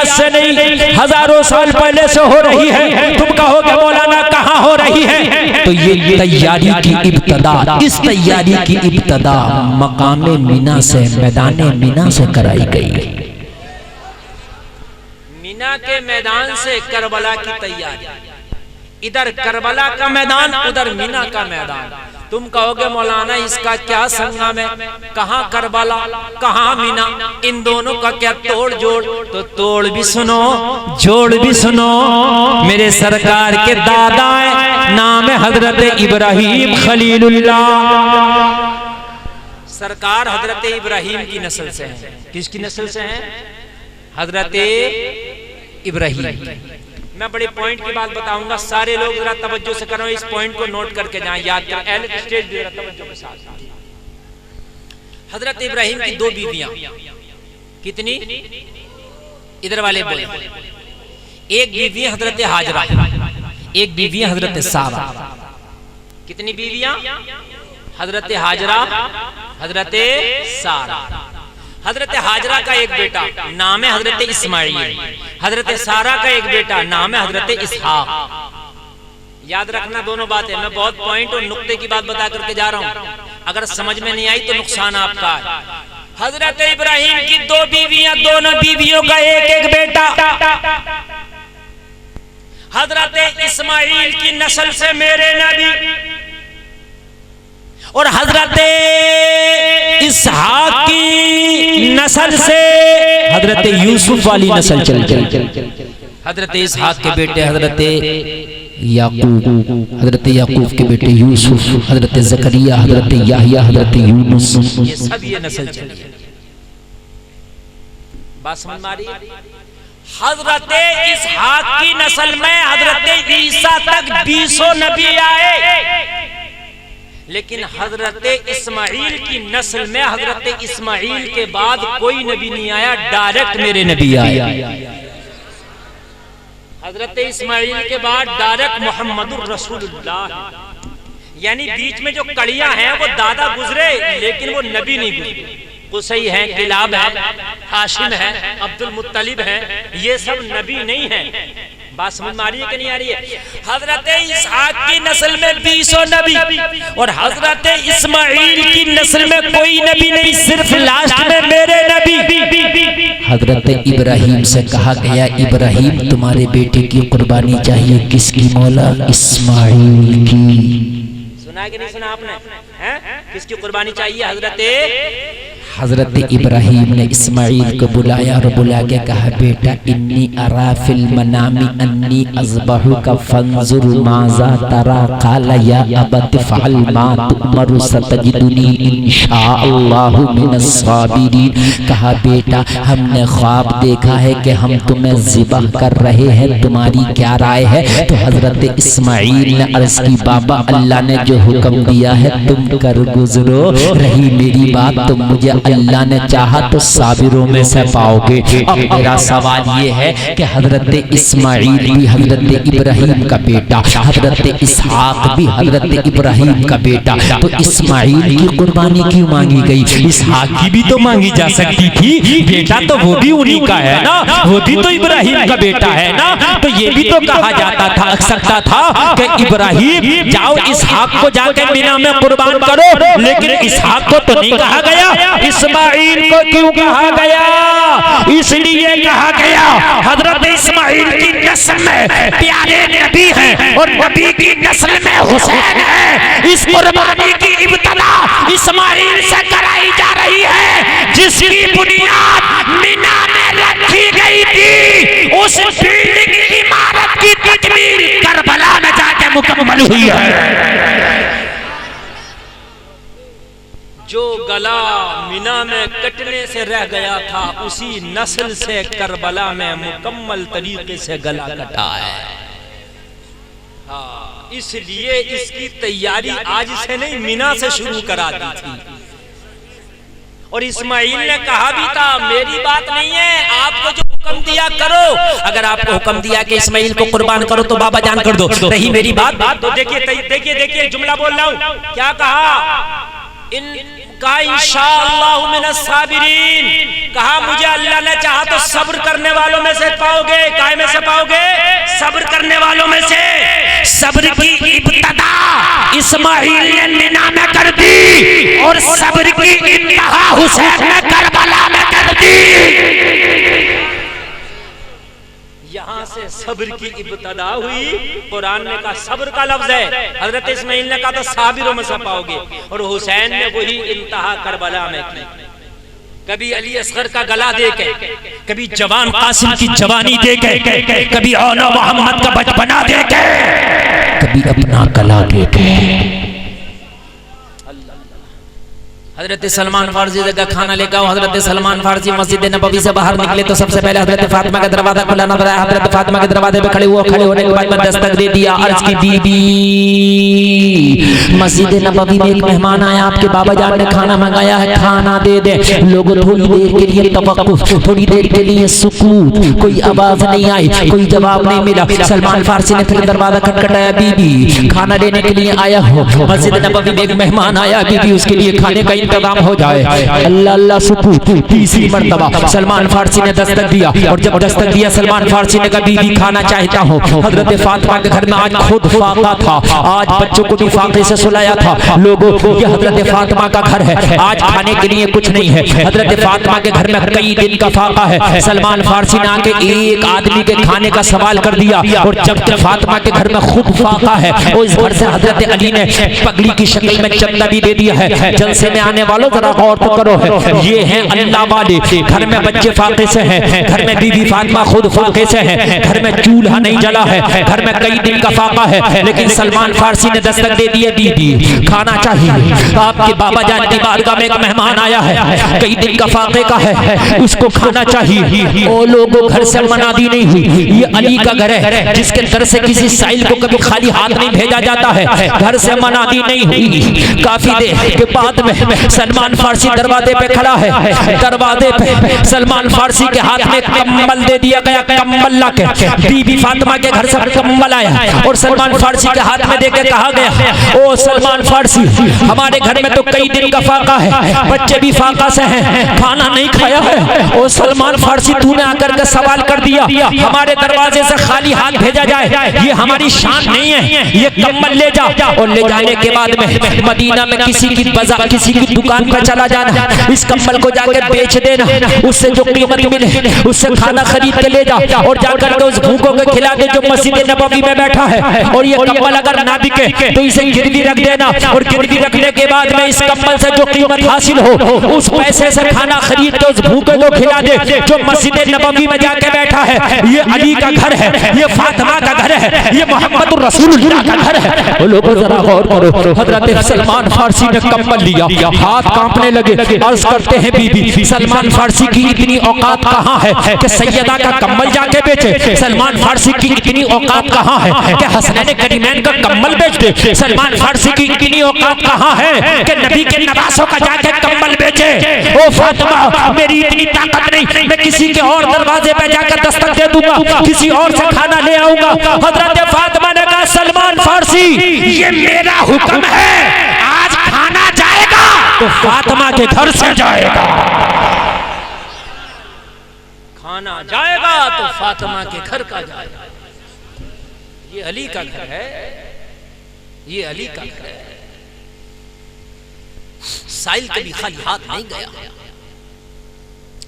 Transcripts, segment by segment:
आज से नहीं, हजारों साल पहले से हो रही है। तुम कहोगे मौलाना कहाँ हो रही है? तो ये तैयारी की इब्तदा, इस तैयारी की इब्तदा मकामे मीना से, मैदाने मीना से कराई गई। मीना के मैदान से करबला की तैयारी, इधर करबला का मैदान, उधर मीना का मैदान। तुम कहोगे मौलाना इसका क्या संगम है, कहाँ करबला कहाँ मीना, इन दोनों का क्या तोड़ जोड़? तो तोड़ भी सुनो, जोड़ भी सुनो। मेरे सरकार के दादा है, नाम है हजरत इब्राहिम खलीलुल्लाह। सरकार हजरत इब्राहिम की नस्ल से है। किसकी नस्ल से है? हजरत इब्राहिम। मैं बड़े पॉइंट की बात बताऊंगा, सारे लोग जरा तवज्जो से करो, इस पॉइंट को नोट करके जाएं, याद करें। स्टेज जरा तवज्जो के साथ। हजरत इब्राहिम की दो बीवियां, कितनी? इधर वाले बोले। एक बीवी हजरत हाजरा, एक बीवी हजरत सारा। कितनी बीवियां? हजरत हाजरा, हजरत सारा। हजरत हाजरा का एक बेटा नाम है हजरत इस्माइल, हजरत सारा का एक बेटा नाम है हजरत इसहाक। याद रखना दोनों बातें, मैं बहुत पॉइंट और नुक्ते की बात बता करके जा रहा हूं, अगर समझ में नहीं आई तो नुकसान आपका है। हजरत इब्राहिम की दो बीवियां, दोनों बीवियों का एक एक बेटा। हजरत इस्माइल की नस्ल से मेरे नबी, और हजरत इसहाक की नस्ल से हजरत यूसुफ वाली नस्ल चल चल। हजरत इसहाक के बेटे हजरत याकूब, हजरत याकूब के बेटे यूसुफ, हजरत जकरिया, हजरत याहिया, हजरत यूनुस, ये सब ये नस्ल चली है। बात समझ में आ रही है? हजरत इसहाक की नस्ल में हजरत ईसा तक 20 नबी आए, लेकिन हजरत इस्माइल की नस्ल में हजरत इस्माइल के बाद कोई नबी नहीं आया, डायरेक्ट मेरे नबी आया। हजरत इस्माइल के बाद डायरेक्ट मोहम्मदुर रसूलुल्लाह। यानी बीच में जो कड़ियां हैं वो दादा गुजरे, लेकिन वो नबी नहीं गुजरे। कुसई है, किलाब है, हाशिम है, अब्दुल मुत्तलिब है, ये सब नबी नहीं है। बात समझ में आ रही है कि नहीं आ रही है? हजरत इसहाक की नस्ल में 20 नबी, और हजरत इस्माइल की नस्ल में कोई नबी नहीं, सिर्फ लास्ट में मेरे नबी। हजरत इब्राहिम से कहा गया, इब्राहिम तुम्हारे बेटे की कुर्बानी चाहिए, किसकी मौला? इस्माइल की। सुना कि नहीं सुना आपने? किसकी कुर्बानी चाहिए? हजरत इब्राहिम ने इस्माइल को बुलाया और बुला के कहा, बेटा इन्नी अरा फिल मनामी अन्नी अज़बहु का फंजुर माज़ा तरा, क़ाल या अबत फ़अल मा तुअमरु सतजिदुनी इंशाअल्लाहु मिनस साबिरीन। कहा बेटा हमने ख्वाब देखा है कि हम तुम्हें ज़िबह कर रहे हैं, तुम्हारी क्या राय है? तो हजरत इस्माइल ने अर्ज़ की, बाबा अल्लाह ने जो हुक्म दिया है तुम कर गुजरो, रही मेरी बात तो मुझे अल्लाह ने चाहा तो साबिरों में से पाओगे। अब मेरा सवाल ये है कि हजरत इस्माइल भी हजरत इब्राहिम का बेटा, हजरत इसहाक भी हजरत इब्राहिम का बेटा, तो इस्माइल की कुर्बानी क्यों मांगी गई? इसहाक की भी तो मांगी जा सकती थी, बेटा तो वो भी उन्हीं का है ना, वो भी तो इब्राहिम का बेटा है ना। तो ये भी तो कहा जाता था, सकता था कि इब्राहिम जाओ इसहाक को जाकर मीना में कुर्बान करो, लेकिन इसहाक को तो नहीं कहा गया। इस्माइल को क्यों कहा गया? इसलिए कहा गया हजरत इस्माइल की नस्ल में प्यारे नबी हैं और नबी की नस्ल में हुसैन है। इस कुर्बानी की इब्तिदा इस्माइल से कराई जा रही है, जिसकी बुनियाद मीना में रखी गई थी। उस बिल्डिंग की इमारत की तकमील करबला में जाके मुकम्मल हुई है। जो गला मीना में कटने से रह गया था, उसी नस्ल से करबला में मुकम्मल तरीके से गला कटा है। हाँ, इसलिए इसकी तैयारी आज से नहीं मीना से शुरू करा दी थी। और इस्माइल ने कहा भी था, मेरी बात नहीं है, आपको जो हुक्म दिया करो। अगर आपको हुक्म दिया कि इस्माइल को कुर्बान करो तो बाबा जान कर दो, रही मेरी बात। तो देखिए जुमला बोल रहा हूँ, क्या कहा? इन कहा इंशाअल्लाहु मिनस साबिरीन, कहा मुझे अल्लाह ने चाहा तो सब्र करने वालों में से पाओगे। काय में से पाओगे? सब्र करने वालों में से। सब्र की इब्तिदा इस्माइल ने मिना में कर दी और सब्र की इंतहा हुसैन ने करबला में कर दी। यहाँ से सब्र की इब्तिदा हुई। कुरान ने कहा सब्र का लफ्ज है, हजरत इस्माइल ने कहा तो साबिरों में से पाओगे, और हुसैन ने वही इंतहा करबला में की। कभी अली असगर का गला देके, कभी जवान कासिम की जवानी देके, कभी औला मोहम्मद का बचपना देके, कभी अपना गला देके। हजरत सलमान फारसी जगह खाना लेकर आओ। हजरत सलमान फारसी मस्जिद नबवी से बाहर निकले तो सबसे पहले हजरत फातिमा का दरवाजा खुला नजर आया। हजरत फातिमा के दरवाजे पे खड़े हुए, खड़े होने के बाद दस्तक दे दिया। अर्ज की बीबी, मस्जिद नबवी में एक मेहमान आया, आपके बाबा जान ने खाना मंगाया है, खाना दे दे। लोग थोड़ी देर के लिए तवक्कुफ, थोड़ी देर के लिए सुकूत, कोई आवाज नहीं आई, कोई जवाब नहीं मिला। सलमान फारसी ने फिर दरवाजा खटखटाया, बीबी खाना लेने के लिए आया हो। मस्जिद नबवी में एक मेहमान आया, बीबी उसके लिए खाने का इंतजाम हो जाए। अल्लाह अल्लाह सुकूत। तीसरी मर्तबा सलमान फारसी ने दस्तक दिया, और जब दस्तक दिया सलमान फारसी ने कहा बीबी खाना चाहता हूँ। हजरत फातिमा के घर में आज खुद फाका था, आज बच्चों को भी फाके से सुलाया था। लोगों ये हजरत फातिमा का घर है, आज खाने के लिए कुछ नहीं है। हजरत फातिमा के घर में कई दिन का फाका है। सलमान फारसी ने आके एक आदमी के खाने का सवाल कर दिया, और जब फातिमा के घर में खुद फाका है, और इस घर से हजरत अली ने पगड़ी की शक्ल में चंदा भी दे दिया है। जलसे में आने वालों जरा गौर तो करो है, ये हैं अल्लाह वाले। घर में बच्चे फाके से हैं, घर में बीबी फातिमा खुद फाके से हैं, घर में चूल्हा नहीं जला है, घर में कई दिन का फाका है, लेकिन सलमान फारसी ने दस्तक दे दिए, दीदी खाना चाहिए। आपके बाबा जान की बारगाह में एक मेहमान आया है, कई दिन का फाके का है, उसको खाना चाहिए। ओ लोगों, घर से मनादी नहीं हुई, ये अली का घर है, जिसके दर से किसी साइल को कभी खाली हाथ नहीं भेजा जाता है। घर से मनादी नहीं हुई। काफी देर के बाद में सलमान फारसी दरवाजे पे खड़ा है, दरवाजे पे सलमान फारसी के हाथ में कम्बल दे दिया गया। कम्बल लाके बीबी फातिमा के घर से कम्बल आया, और सलमान फारसी के हाथ में देके कहा गया, ओ सलमान फारसी हमारे घर में तो कई दिन का फाका है, बच्चे भी फाका से हैं, खाना नहीं खाया है। ओ सलमान फारसी तूने आकर के सवाल कर दिया, हमारे दरवाजे से खाली हाथ भेजा जाए, ये हमारी शान नहीं है, ये कम्बल ले जा। और ले जाने के बाद में मदीना में किसी की बाजार, किसी की दुकान पर चला जाना, इस कम्बल को जाकर बेच देना, उससे जो कीमत मिले उससे खाना खरीद के ले जा, और जाकर के उस भूखों को खिला दे जो मस्जिद नबवी में बैठा है। और ये कम्बल अगर ना बिके तो इसे गिरवी रख देना, और गिरवी रखने के बाद में इस कम्बल से जो कीमत हासिल हो उस पैसे से खाना खरीद के उस भूखे को खिला दे जो मस्जिद नबवी में जाके बैठा है। ये अली का घर है, ये फातिमा का घर है, ये मोहम्मद रसूलुल्लाह का घर है। लोगों जरा गौर करो, हजरत सलमान फारसी ने कम्बल लिया, हाथ कांपने लगे। अर्ज करते हैं बीबी सलमान फारसी की इतनी औकात कहाँ है कि सैयदा का कम्बल जाके बेचे? सलमान फारसी की इतनी औकात कहाँ है कि हसनैन करीमैन का कम्बल बेच दे? सलमान फारसी की इतनी औकात कहाँ है कि नबी के नवासों का जाके कम्बल बेचे? ओ फातिमा, मेरी इतनी ताकत नहीं, मैं किसी के और दरवाजे पे जाकर दस्तक दे दूंगा, किसी और से खाना ले आऊंगा। हजरत फातिमा ने कहा सलमान फारसी ये मेरा हुक्म है, आज खाना जाएगा तो फातिमा के घर से जाएगा, खाना जाएगा तो फातिमा के घर का जाएगा। ये अली का घर है, ये अली का घर है। साइल कभी खाली हाथ नहीं गया।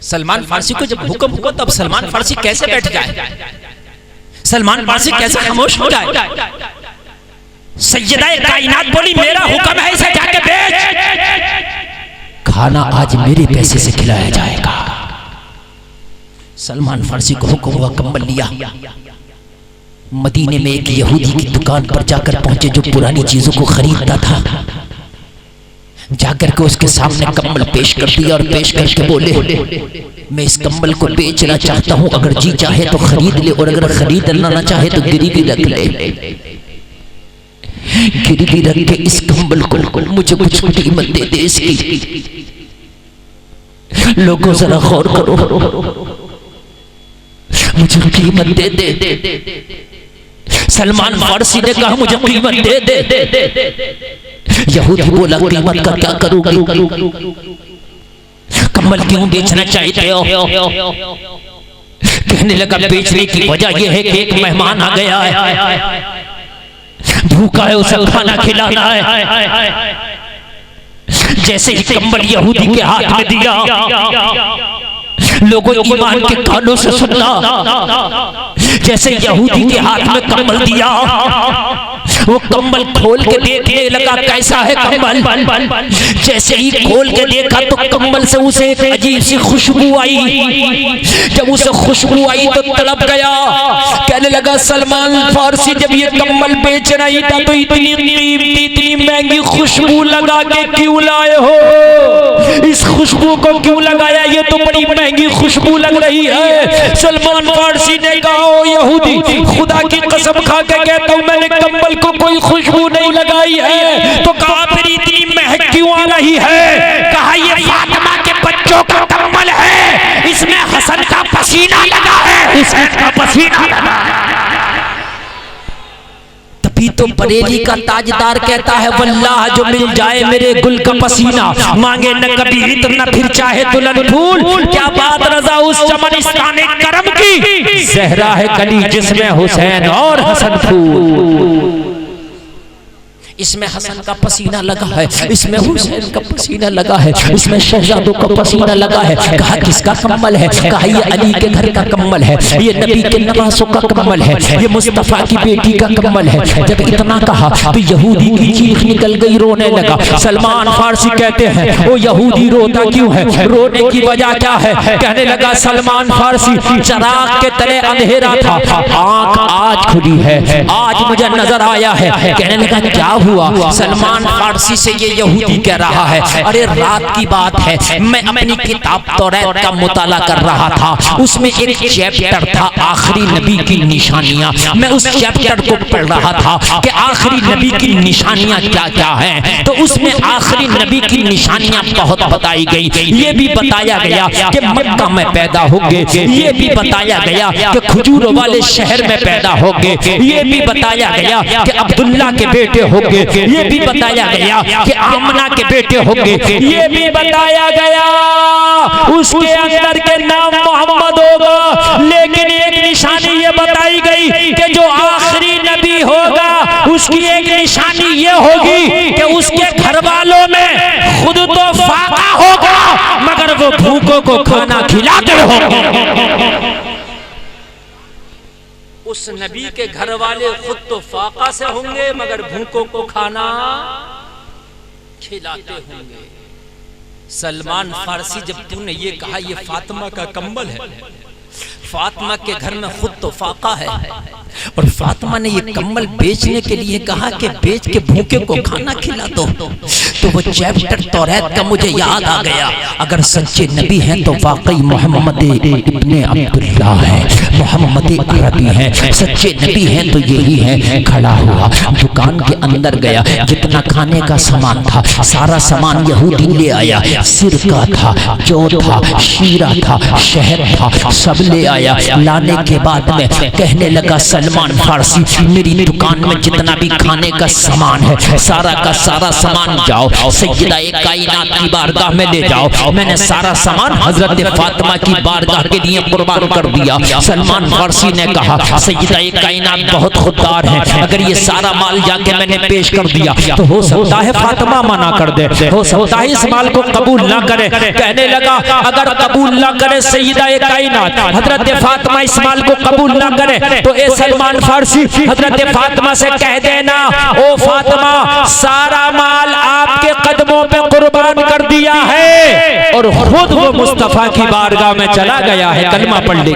सलमान फारसी को जब हुक्म हुआ तब सलमान फारसी कैसे बैठ जाए? सलमान फारसी कैसे खामोश हो जाए? सैयदा कायनात बोली मेरा हुक्म है, इसे जाके बेच। खाना आज मेरे पैसे से खिलाया जाएगा। सलमान फारसी को हुक्म हुआ, कम्बल लिया, मदीने में एक यहूदी की दुकान पर जाकर पहुंचे जो पुरानी चीजों को खरीदता था। जाकर के उसके सामने कम्बल पेश कर दिया, और पेश करके बोले मैं इस कम्बल को बेचना चाहता हूं, अगर जी चाहे तो खरीद ले, और अगर खरीदना ना चाहे तो गिरवी रख ले। गिरवी रख के इस कम्बल को मुझे कुछ कीमत दे दे इसकी। लोगों जरा गौर करो, मुझे कीमत दे दे। सलमान फारसी ने कहा मुझे कीमत दे दे। यहूदी बोला कीमत का क्या करोगे, कम्बल क्यों बेचना चाहते हो? कहने लगा बेचने की वजह यह है कि एक मेहमान आ गया है, भूखा है, उसे खाना खिलाना है। जैसे ही कंबल यहूदी के हाथ में दिया, लोगों ईमान के कानों से सुनना, जैसे यहूदी के हाथ में कंबल दिया, वो कंबल खोल के देखने लगा कैसा है कंबल। जैसे ही खोल के देखा तो कंबल से उसे एक अजीब सी खुशबू आई। जब उसे खुशबू आई तो तड़प गया, कहने लगा सलमान फारसी जब ये कंबल बेच रही था तो इतनी कीमती इतनी महंगी खुशबू लगा के क्यों लाए हो? इस खुशबू को क्यों लगाया? ये तो बड़ी महंगी खुशबू लग रही है। सलमान फारसी ने कहा ओ यहूदी, खुदा की कसम खा के कहता हूं मैंने कंबल को कोई खुशबू नहीं लगाई है। तो कहा फिर इतनी महक क्यों आ रही है? कहा ये फातिमा के बच्चों का कंबल है, इसमें हसन का पसीना लगा है, हुसैन का पसीना लगा है। तभी तो बरेली का ताजदार कहता है वल्लाह जो मिल जाए मेरे गुल का पसीना, मांगे न कभी इत्र न फिर चाहे दुल्हन फूल। क्या बात रजा उस चमनिस्तान करम की, ज़हरा है कली जिसमें हुसैन और हसन फूल। इसमें हसन का पसीना लगा है, इसमें हुसैन का पसीना लगा है, इसमें शहजादों का पसीना लगा है। कहा किसका कंबल है? कहा ये अली के घर का कंबल है, ये नबी के नवासों का कंबल है, ये मुस्तफा की बेटी का कंबल है। जब इतना कहा तो यहूदी की चीख निकल गई, रोने लगा। सलमान फारसी कहते हैं ओ यहूदी रोता क्यों है? रोने की वजह क्या है? कहने लगा सलमान फारसी चराग के तले अंधेरा था, आंख आज खुली है, आज मुझे नजर आया है। कहने लगा क्या हुआ? सलमान फारसी से ये यहूदी कह रहा है अरे रात की बात है, मैं अपनी किताब तौरात का मुताला कर रहा था, उसमें एक चैप्टर था आखिरी नबी की निशानियां। मैं उस चैप्टर को पढ़ रहा था कि आखिरी नबी की निशानियां क्या क्या हैं। तो उसमें आखिरी नबी की निशानियां बहुत बताई गई। ये भी बताया गया कि मक्का में पैदा होंगे, ये भी बताया गया कि खजूरों वाले शहर में पैदा होंगे, ये भी बताया गया कि अब्दुल्ला के बेटे होंगे, ये भी बताया गया कि आमना के बेटे होंगे, ये भी बताया गया उसके अंदर के नाम मोहम्मद होगा। लेकिन एक निशानी ये बताई गई कि जो आखिरी नबी होगा उसकी एक निशानी ये होगी कि उसके घर वालों में खुद तो फाका होगा मगर वो भूखों को खाना खिलाते होंगे। उस नबी के घर वाले खुद तो फाका से होंगे मगर भूखों को खाना खिलाते होंगे। सलमान फारसी जब तूने ये कहा ये फातिमा का कंबल है, फातिमा के घर में खुद तो फाका है और फातिमा ने ये कंबल बेचने के लिए कहा कि बेच के भूखे को खाना खिला दो। तो वो चैप्टर तौरात का मुझे याद आ गया, अगर सच्चे नबी हैं तो वाकई मोहम्मद इब्ने अब्दुल्ला है, मोहम्मद अरबी है, सच्चे नबी हैं तो यही है। खड़ा हुआ दुकान के अंदर गया, जितना खाने का सामान था सारा सामान यहूदी ले आया, सिरका था, जौ था, शीरा था, शहद था, सब ले आया। लाने के बाद में कहने लगा सलमान फारसी मेरी दुकान में जितना भी खाने का सामान है सारा का सारा सामान जाओ सैयदा कायनात की बारगाह में ले जाओ। मैंने सारा सामान हजरत फातिमा की बारगाह के लिए कुर्बान कर दिया। सलमान फारसी ने कहा सैयदा कायनात बहुत खुददार है, अगर ये सारा माल जाके मैंने पेश कर दिया तो हो सकता है फातिमा मना कर दे, हो सकता है इस माल को कबूल ना करे। कहने लगा अगर कबूल ना करे सैयदा कायनात हजरत फातिमा इस माल को कबूल ना करे तो ए सलमान फारसी हजरत फातिमा से कह देना ओ फातिमा सारा माल आपके कदमों पे कुर्बान कर दिया है और खुद वो मुस्तफा की बारगाह में चला गया है कलमा पढ़ ले।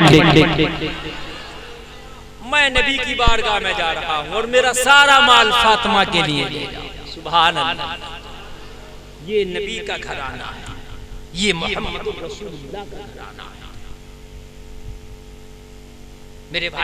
मैं नबी की बारगाह में जा रहा हूं और मेरा सारा माल फातिमा के लिए ले जाओ। सुभान अल्लाह, ये नबी का घराना है, ये मोहम्मद रसूलुल्लाह का घराना है। मेरे भाई